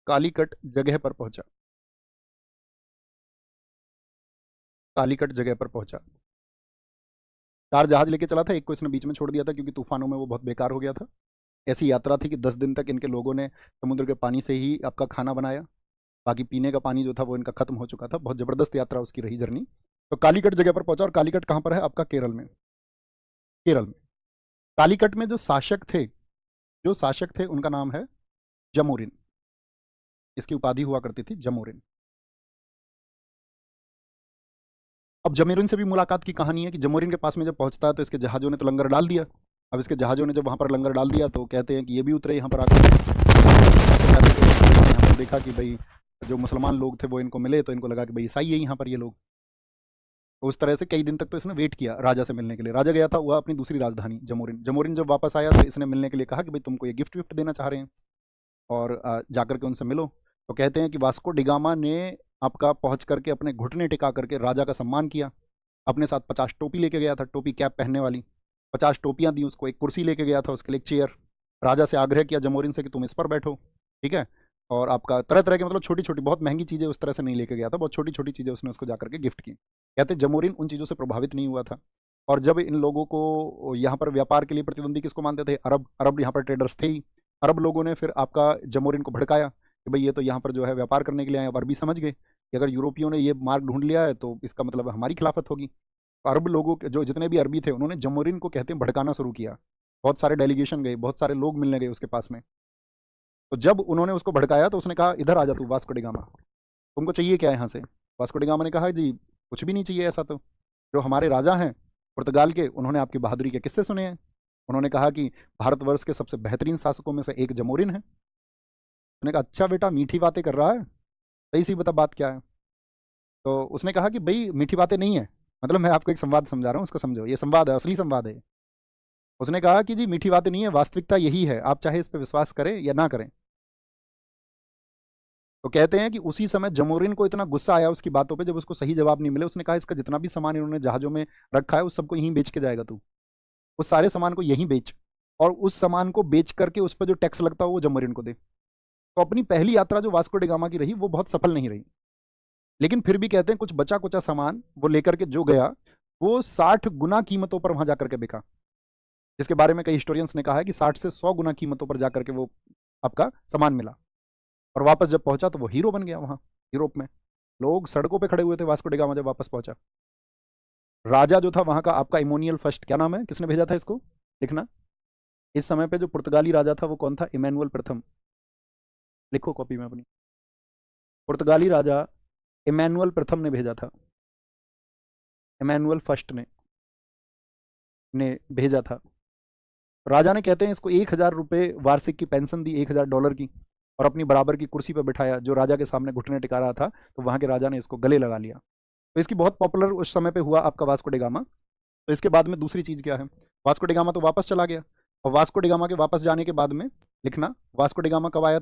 कालीकट जगह पर पहुंचा। कालीकट जगह पर पहुंचा। 4 जहाज लेके चला था, एक को इसने बीच में छोड़ दिया था क्योंकि तूफानों में वो बहुत बेकार हो गया था। ऐसी यात्रा थी कि 10 दिन तक इनके लोगों ने समुद्र के पानी से ही आपका खाना बनाया। बाकी पीने का पानी जो था वो इनका खत्म हो चुका था। बहुत ज़बरदस्त यात्रा उसकी रही, जर्नी। तो कालीकट जगह पर पहुंचा, और कालीकट कहाँ पर है? आपका केरल में। केरल में कालीकट में जो शासक थे उनका नाम है जमोरिन। इसकी उपाधि हुआ करती थी जमोरिन। अब जमोरिन से भी मुलाकात की कहानी है कि जमोरिन के पास में जब पहुंचता है तो इसके जहाज़ों ने तो लंगर डाल दिया। अब इसके जहाज़ों ने जब वहाँ पर लंगर डाल दिया तो कहते हैं कि ये भी उतरे यहाँ पर आकर। यहाँ पर देखा कि भाई जो मुसलमान लोग थे वो इनको मिले, तो इनको लगा कि भाई ईसाई है यहाँ पर ये लोग। तो उस तरह से कई दिन तक तो इसने वेट किया राजा से मिलने के लिए। राजा गया था वह अपनी दूसरी राजधानी जमोरिन। जमोरिन जब वापस आया तो इसने मिलने के लिए कहा कि भाई तुमको ये गिफ्ट विफ्ट देना चाह रहे हैं और जाकर के उनसे मिलो। तो कहते हैं कि वास्को डिगामा ने आपका पहुंच करके अपने घुटने टिका करके राजा का सम्मान किया। अपने साथ 50 टोपी लेके गया था, टोपी कैप पहनने वाली 50 टोपियां दी उसको। एक कुर्सी लेके गया था, उसके लिए एक चेयर। राजा से आग्रह किया जमोरिन से कि तुम इस पर बैठो, ठीक है। और आपका तरह तरह के मतलब छोटी छोटी, बहुत महंगी चीज़ें उस तरह से नहीं लेके गया था, बहुत छोटी छोटी चीज़ें उसने उसको जाकर के गिफ्ट की। कहते जमोरिन उन चीज़ों से प्रभावित नहीं हुआ था। और जब इन लोगों को यहाँ पर व्यापार के लिए प्रतिद्वंदी किसको मानते थे? अरब। अरब यहाँ पर ट्रेडर्स थे ही। अरब लोगों ने फिर आपका जमोरिन को भड़काया कि भाई ये तो यहाँ पर जो है व्यापार करने के लिए आए। अब अरबी समझ गए कि अगर यूरोपियों ने ये मार्ग ढूंढ लिया है तो इसका मतलब हमारी खिलाफत होगी। अरब लोगों के जो जितने भी अरबी थे उन्होंने जमोरिन को कहते हैं भड़काना शुरू किया। बहुत सारे डेलीगेशन गए, बहुत सारे लोग मिलने गए उसके पास में। तो जब उन्होंने उसको भड़काया तो उसने कहा इधर आ जा तू वास्को डिगामा, तुमको चाहिए क्या यहाँ से? वास्को डिगामा ने कहा जी कुछ भी नहीं चाहिए ऐसा तो। जो हमारे राजा हैं पुर्तगाल के, उन्होंने आपकी बहादुरी के किस्से सुने हैं। उन्होंने कहा कि भारतवर्ष के सबसे बेहतरीन शासकों में से एक जमोरिन है। उन्होंने कहा अच्छा बेटा मीठी बातें कर रहा है, सही सी बता बात क्या है। तो उसने कहा कि भाई मीठी बातें नहीं है, मतलब मैं आपको एक संवाद समझा रहा हूँ, उसको समझो, ये संवाद है, असली संवाद है। उसने कहा कि जी मीठी बातें नहीं है, वास्तविकता यही है, आप चाहे इस पर विश्वास करें या ना करें। तो कहते हैं कि उसी समय जमोरिन को इतना गुस्सा आया उसकी बातों पे, जब उसको सही जवाब नहीं मिले। उसने कहा इसका जितना भी सामान इन्होंने जहाज़ों में रखा है उस सबको यहीं बेच के जाएगा तू, उस सारे सामान को यहीं बेच, और उस सामान को बेच करके उस पर जो टैक्स लगता हो वो जमोरिन को दे। तो अपनी पहली यात्रा जो वास्को डिगामा की रही वो बहुत सफल नहीं रही, लेकिन फिर भी कहते हैं कुछ बचा कुचा सामान वो लेकर के जो गया वो 60 गुना कीमतों पर वहां जाकर के बिका, जिसके बारे में कई हिस्टोरियंस ने कहा है कि 60 से 100 गुना कीमतों पर जाकर के वो आपका सामान मिला। और वापस जब पहुंचा तो वो हीरो बन गया वहां यूरोप में। लोग सड़कों पे खड़े हुए थे वास्को डिगामा जब वापस पहुंचा। राजा जो था वहां का आपका इमोनियल फर्स्ट, क्या नाम है, किसने भेजा था इसको लिखना? इस समय पे जो पुर्तगाली राजा था वो कौन था? इमैनुअल प्रथम। लिखो कॉपी में अपनी। पुर्तगाली राजा इमैनुअल प्रथम ने भेजा था, इमैनुअल फर्स्ट ने भेजा था। राजा ने कहते हैं इसको 1,000 रुपये वार्षिक की पेंशन दी, $1,000 की, और अपनी बराबर की कुर्सी पर बिठाया। जो राजा के सामने घुटने टिका रहा था तो वहां के राजा ने इसको गले लगा लिया। तो इसकी बहुत पॉपुलर उस समय पे हुआ आपका वास्को डिगामा। तो इसके बाद में दूसरी चीज़ क्या है? वास्को डिगामा तो वापस चला गया, और वास्को डिगामा के वापस जाने के बाद में लिखना वास्को डिगामा कब आया